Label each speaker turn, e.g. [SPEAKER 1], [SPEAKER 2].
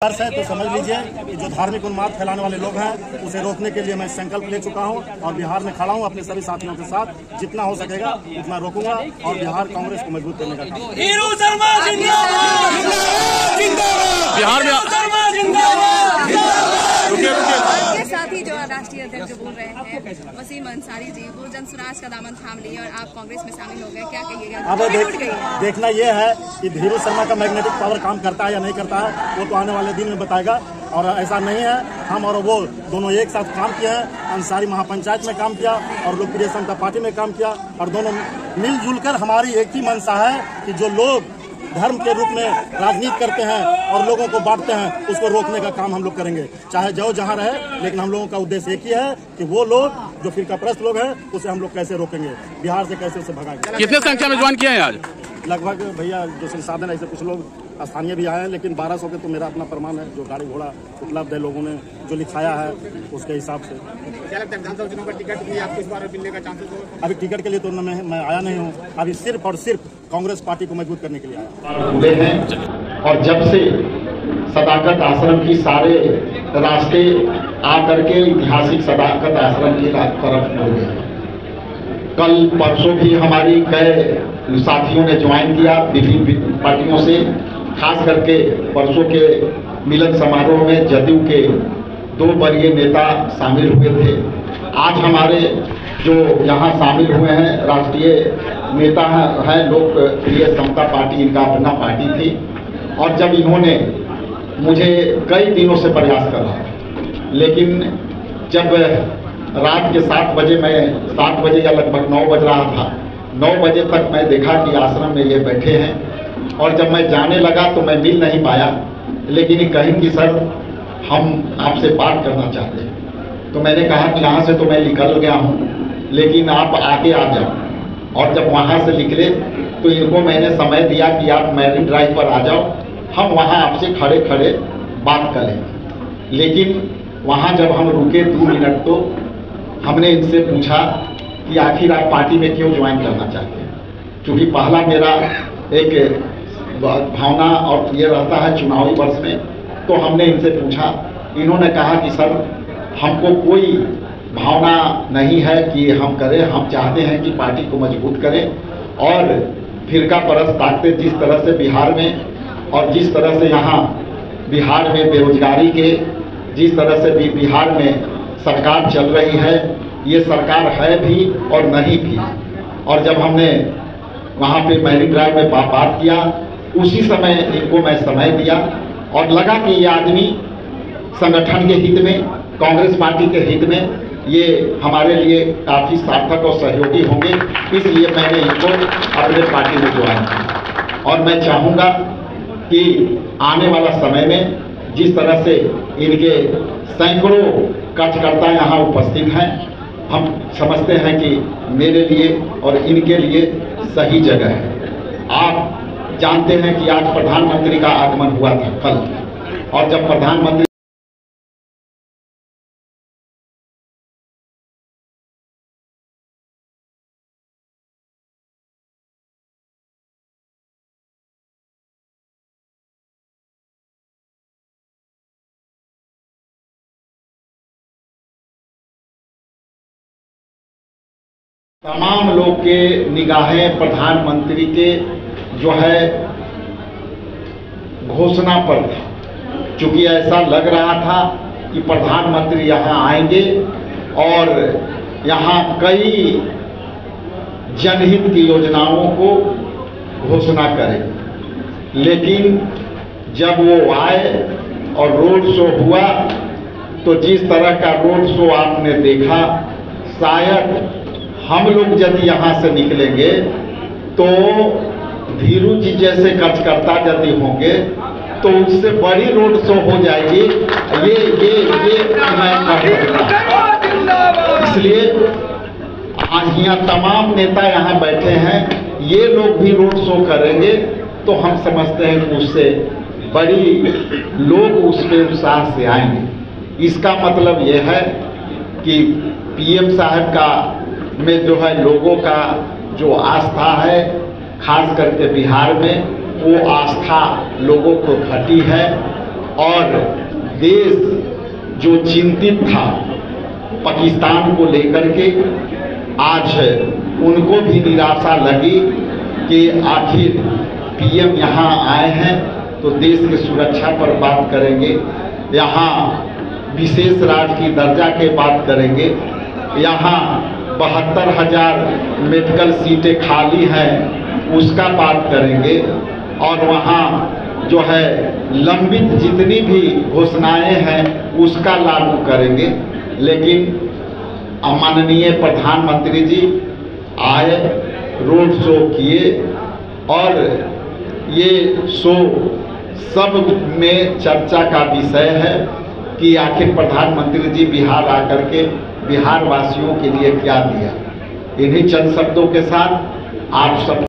[SPEAKER 1] है तो समझ लीजिए कि जो धार्मिक उन्माद फैलाने वाले लोग हैं उसे रोकने के लिए मैं संकल्प ले चुका हूं और बिहार में खड़ा हूं अपने सभी साथियों के साथ। जितना हो सकेगा उतना रोकूंगा और बिहार कांग्रेस को मजबूत करने का काम।
[SPEAKER 2] बिहार में
[SPEAKER 3] आपके साथ ही जो राष्ट्रीय अध्यक्ष बोल रहे हैं वसीम अंसारी जी, वो जन स्वराज का दामन थाम लिए और आप कांग्रेस में शामिल हो गए, क्या कहिएगा?
[SPEAKER 1] अब देखना यह है कि धीरू शर्मा का मैग्नेटिक पावर काम करता है या नहीं करता है, वो तो आने वाले दिन में बताएगा। और ऐसा नहीं है, हम और वो दोनों एक साथ काम किए हैं। अंसारी महापंचायत में काम किया और लोकप्रिय समता पार्टी में काम किया और दोनों मिलजुल कर हमारी एक ही मंशा है कि जो लोग धर्म के रूप में राजनीति करते हैं और लोगों को बांटते हैं उसको रोकने का काम हम लोग करेंगे, चाहे जो जहां रहे। लेकिन हम लोगों का उद्देश्य एक ही है कि वो लोग जो फिरकाप्रस्त लोग हैं उसे हम लोग कैसे रोकेंगे, बिहार से कैसे उसे भगाएंगे।
[SPEAKER 2] कितने संख्या में ज्वाइन किए हैं आज?
[SPEAKER 1] लगभग भैया जो संसाधन ऐसे कुछ लोग स्थानीय भी आए हैं, लेकिन 1200 के तो मेरा अपना प्रमाण है। जो गाड़ी घोड़ा उपलब्ध है, लोगों ने जो लिखाया है उसके हिसाब से।
[SPEAKER 4] क्या लगता है विधानसभा चुनाव का टिकट भी आपको इस बार मिलने का चांसेस होगा?
[SPEAKER 1] अभी टिकट के लिए तो मैं आया नहीं हूँ, अभी सिर्फ और सिर्फ कांग्रेस पार्टी को मजबूत करने के लिए आया
[SPEAKER 5] हुए हैं। और जब से सदाकत आश्रम की सारे रास्ते आकर के ऐतिहासिक सदाकत आश्रम की तरफ मुड़ गए। कल परसों भी हमारी कई साथियों ने ज्वाइन किया विभिन्न पार्टियों से, खास करके परसों के मिलन समारोह में जदयू के 2 वरीय नेता शामिल हुए थे। आज हमारे जो यहाँ शामिल हुए हैं राष्ट्रीय नेता हैं लोकप्रिय समता पार्टी, इनका अपना पार्टी थी। और जब इन्होंने मुझे कई दिनों से प्रयास करा, लेकिन जब रात के 7 बजे या लगभग 9 बज रहा था, 9 बजे तक मैं देखा कि आश्रम में ये बैठे हैं। और जब मैं जाने लगा तो मैं मिल नहीं पाया, लेकिन ये कहीं कि सर हम आपसे बात करना चाहते हैं। तो मैंने कहा कि यहाँ से तो मैं निकल गया हूँ, लेकिन आप आगे आ जाओ। और जब वहाँ से निकले तो इनको मैंने समय दिया कि आप मैरिन ड्राइव पर आ जाओ, हम वहाँ आपसे खड़े खड़े बात करें। लेकिन वहाँ जब हम रुके 2 मिनट तो हमने इनसे पूछा कि आखिर आप पार्टी में क्यों ज्वाइन करना चाहते हैं। क्योंकि पहला मेरा एक भावना और ये रहता है चुनावी वर्ष में, तो हमने इनसे पूछा। इन्होंने कहा कि सर हमको कोई भावना नहीं है कि हम करें, हम चाहते हैं कि पार्टी को मजबूत करें। और फिरका परस्त ताकतें जिस तरह से बिहार में और जिस तरह से यहाँ बिहार में बेरोजगारी के जिस तरह से भी बिहार में सरकार चल रही है, ये सरकार है भी और नहीं भी। और जब हमने वहाँ पे मैरिन ड्राइव में बात किया, उसी समय इनको मैं समय दिया और लगा कि ये आदमी संगठन के हित में, कांग्रेस पार्टी के हित में ये हमारे लिए काफ़ी सार्थक और सहयोगी होंगे, इसलिए मैंने इनको अपने पार्टी में ज्वाइन किया। और मैं चाहूँगा कि आने वाला समय में जिस तरह से इनके सैकड़ों कार्यकर्ता यहाँ उपस्थित हैं, हम समझते हैं कि मेरे लिए और इनके लिए सही जगह है। आप जानते हैं कि आज प्रधानमंत्री का आगमन हुआ था कल, और जब प्रधानमंत्री तमाम लोग के निगाहें प्रधानमंत्री के जो है घोषणा पर था, क्योंकि ऐसा लग रहा था कि प्रधानमंत्री यहाँ आएंगे और यहाँ कई जनहित की योजनाओं को घोषणा करें। लेकिन जब वो आए और रोड शो हुआ तो जिस तरह का रोड शो आपने देखा, शायद हम लोग यदि यहाँ से निकलेंगे तो धीरू जी जैसे कार्यकर्ता यदि होंगे तो उससे बड़ी रोड शो हो जाएगी। ये मैं कहूँगा। इसलिए यहाँ तमाम नेता यहाँ बैठे हैं, ये लोग भी रोड शो करेंगे तो हम समझते हैं कि उससे बड़ी लोग उसके उत्साह से आएंगे। इसका मतलब ये है कि पीएम साहब का में जो है लोगों का जो आस्था है, खास करके बिहार में, वो आस्था लोगों को घटी है। और देश जो चिंतित था पाकिस्तान को लेकर के, आज उनको भी निराशा लगी कि आखिर पीएम यहाँ आए हैं तो देश की सुरक्षा पर बात करेंगे, यहाँ विशेष राज्य की दर्जा के बात करेंगे, यहाँ 72,000 मेडिकल सीटें खाली हैं उसका बात करेंगे, और वहाँ जो है लंबित जितनी भी घोषणाएं हैं उसका लागू करेंगे। लेकिन माननीय प्रधानमंत्री जी आए, रोड शो किए, और ये शो सब में चर्चा का विषय है कि आखिर प्रधानमंत्री जी बिहार आकर के बिहार वासियों के लिए क्या दिया। इन्हीं चंद शब्दों के साथ आप सब